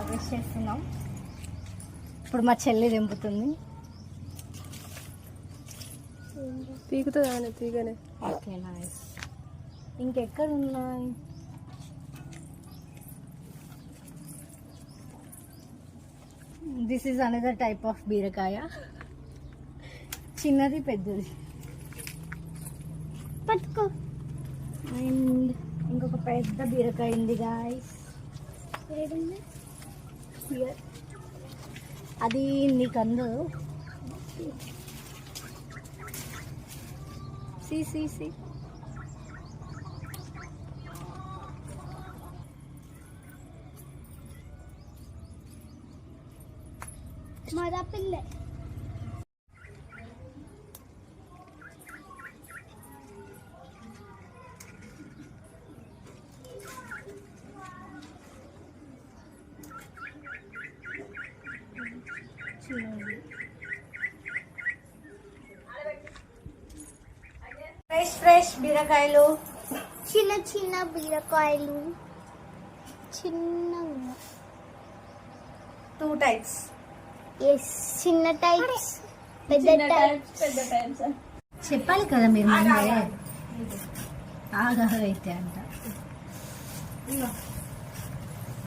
Harvest చేస్తున్నాం. ఇప్పుడు మా చెల్లి దింపుతుంది. పీకుతుంది తీగనే. Okay nice. ఇంకెక్కడ ఉన్నాయి? This is another type of బీరకాయ. చిన్నది పెద్దది. పట్టుకో. అండ్ ఇంకొక పెద్ద బీరకాయ ఉంది గాయస్. అది నీకు అందదు. సి మరా పిల్ల. ఫ్రెష్ బీరకాయలు. చిన్న బీరకాయలు. చిన్నగా 2 టైప్స్. ఎస్, చిన్న టైప్స్, పెద్ద టైప్స్. చెప్పాలి కదా మీరు. ఆగా అయితే అంట.